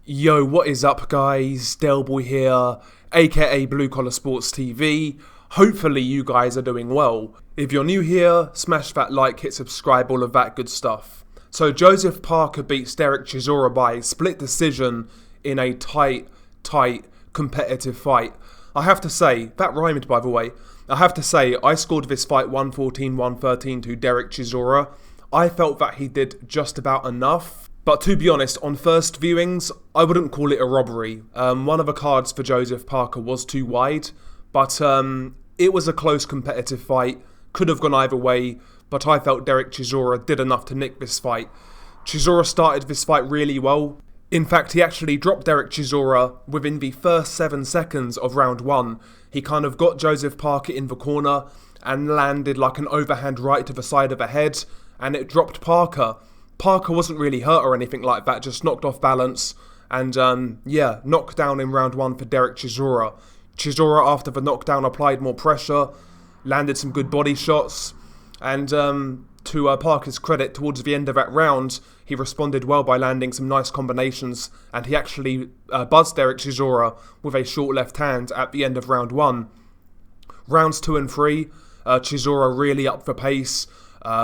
Yo, what is up guys? Delboy here, aka Blue Collar Sports TV. Hopefully you guys are doing well. If you're new here, smash that like, hit subscribe, all of that good stuff. So Joseph Parker beats Dereck Chisora by split decision in a tight, competitive fight. I have to say, that rhymed by the way, I scored this fight 114-113 to Dereck Chisora. I felt that he did just about enough. But to be honest, on first viewings, I wouldn't call it a robbery. One of the cards for Joseph Parker was too wide, but it was a close competitive fight. Could have gone either way, but I felt Dereck Chisora did enough to nick this fight. Chisora started this fight really well. In fact, he actually dropped Dereck Chisora within the first 7 seconds of round 1. He kind of got Joseph Parker in the corner and landed like an overhand right to the side of the head, and it dropped Parker. Parker wasn't really hurt or anything like that, just knocked off balance and knocked down in round 1 for Dereck Chisora. Chisora, after the knockdown, applied more pressure, landed some good body shots, and to Parker's credit, towards the end of that round, he responded well by landing some nice combinations, and he actually buzzed Dereck Chisora with a short left hand at the end of round 1. Rounds 2 and 3, Chisora really upped the pace,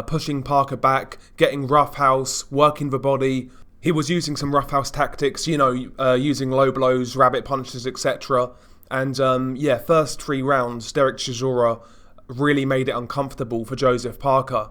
pushing Parker back, getting roughhouse, working the body. He was using some roughhouse tactics, using low blows, rabbit punches, etc. And first 3 rounds, Dereck Chisora really made it uncomfortable for Joseph Parker.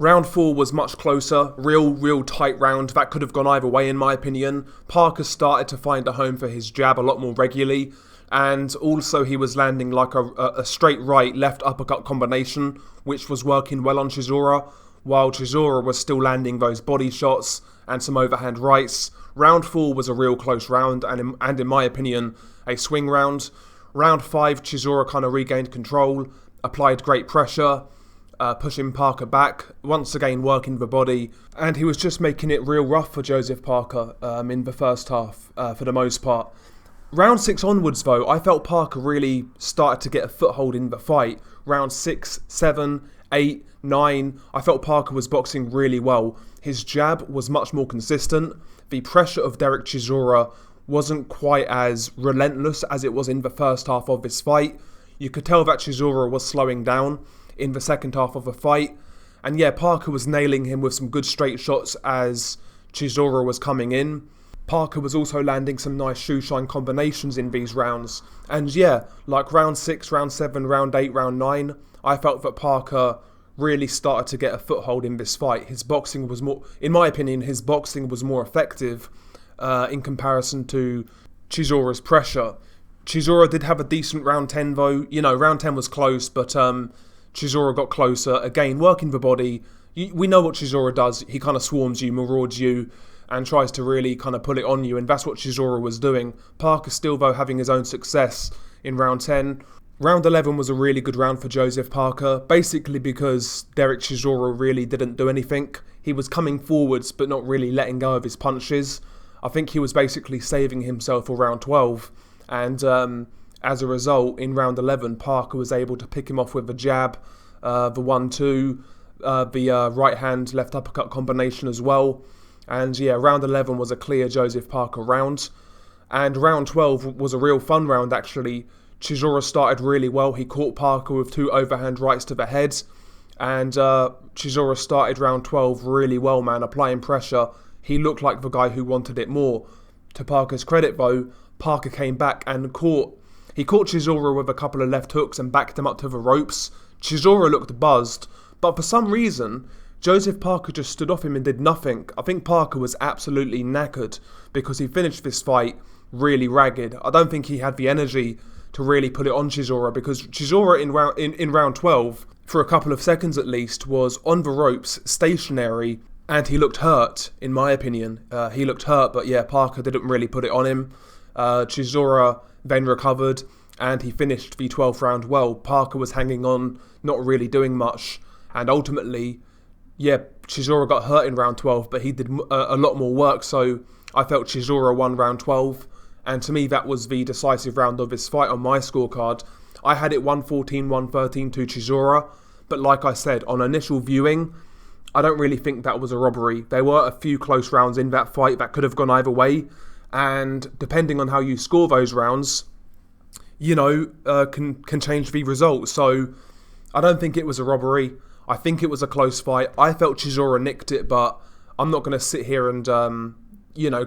Round 4 was much closer, real tight round that could have gone either way in my opinion. Parker started to find a home for his jab a lot more regularly, and also he was landing like a straight right left uppercut combination, which was working well on Chisora, while Chisora was still landing those body shots and some overhand rights. Round 4 was a real close round and in my opinion a swing round. Round 5, Chisora kind of regained control, applied great pressure, pushing Parker back, once again working the body, and he was just making it real rough for Joseph Parker in the first half for the most part. Round 6 onwards though, I felt Parker really started to get a foothold in the fight. Round 6, 7, 8, 9, I felt Parker was boxing really well. His jab was much more consistent. The pressure of Dereck Chisora wasn't quite as relentless as it was in the first half of this fight. You could tell that Chisora was slowing down in the second half of the fight. And yeah, Parker was nailing him with some good straight shots as Chisora was coming in. Parker was also landing some nice shoe-shine combinations in these rounds. And yeah, like round 6, round 7, round 8, round 9, I felt that Parker really started to get a foothold in this fight. His boxing was more, in my opinion, his boxing was more effective in comparison to Chisora's pressure. Chisora did have a decent round 10 though. Round 10 was close, but Chisora got closer. Again, working the body. We know what Chisora does. He kind of swarms you, marauds you, and tries to really kind of pull it on you, and that's what Chisora was doing. Parker still, though, having his own success in round 10. Round 11 was a really good round for Joseph Parker, basically because Dereck Chisora really didn't do anything. He was coming forwards, but not really letting go of his punches. I think he was basically saving himself for round 12, and as a result, in round 11, Parker was able to pick him off with the jab, the 1-2, the right hand, left uppercut combination as well. And yeah, round 11 was a clear Joseph Parker round. And round 12 was a real fun round actually. Chisora started really well. He caught Parker with 2 overhand rights to the head. And Chisora started round 12 really well, man, applying pressure. He looked like the guy who wanted it more. To Parker's credit though, Parker came back and he caught Chisora with a couple of left hooks and backed him up to the ropes. Chisora looked buzzed, but for some reason, Joseph Parker just stood off him and did nothing. I think Parker was absolutely knackered because he finished this fight really ragged. I don't think he had the energy to really put it on Chisora because Chisora in round 12, for a couple of seconds at least, was on the ropes, stationary, and he looked hurt, in my opinion. He looked hurt, but yeah, Parker didn't really put it on him. Chisora then recovered, and he finished the 12th round well. Parker was hanging on, not really doing much, and ultimately, yeah, Chisora got hurt in round 12, but he did a lot more work, so I felt Chisora won round 12, and to me that was the decisive round of this fight on my scorecard. I had it 114-113 to Chisora, but like I said, on initial viewing, I don't really think that was a robbery. There were a few close rounds in that fight that could have gone either way, and depending on how you score those rounds, can change the result. So I don't think it was a robbery. I think it was a close fight. I felt Chisora nicked it, but I'm not going to sit here and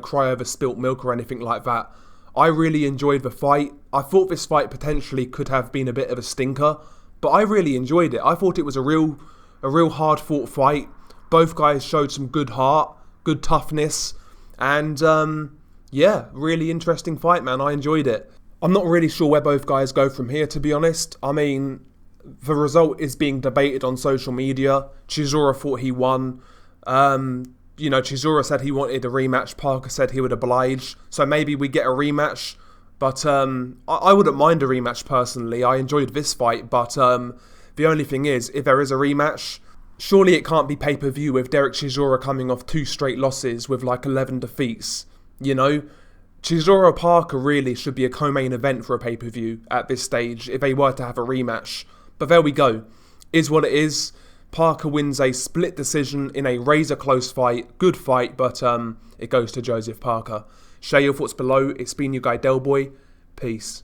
cry over spilt milk or anything like that. I really enjoyed the fight. I thought this fight potentially could have been a bit of a stinker, but I really enjoyed it. I thought it was a real hard fought fight. Both guys showed some good heart, good toughness, and really interesting fight, man. I enjoyed it. I'm not really sure where both guys go from here, to be honest. I mean, the result is being debated on social media. Chisora thought he won. Chisora said he wanted a rematch. Parker said he would oblige. So maybe we get a rematch. But I wouldn't mind a rematch personally. I enjoyed this fight. But the only thing is, if there is a rematch, surely it can't be pay-per-view with Dereck Chisora coming off 2 straight losses with like 11 defeats. Chisora Parker really should be a co-main event for a pay-per-view at this stage if they were to have a rematch. But there we go. Is what it is. Parker wins a split decision in a razor-close fight. Good fight, but it goes to Joseph Parker. Share your thoughts below. It's been your guy Delboy. Peace.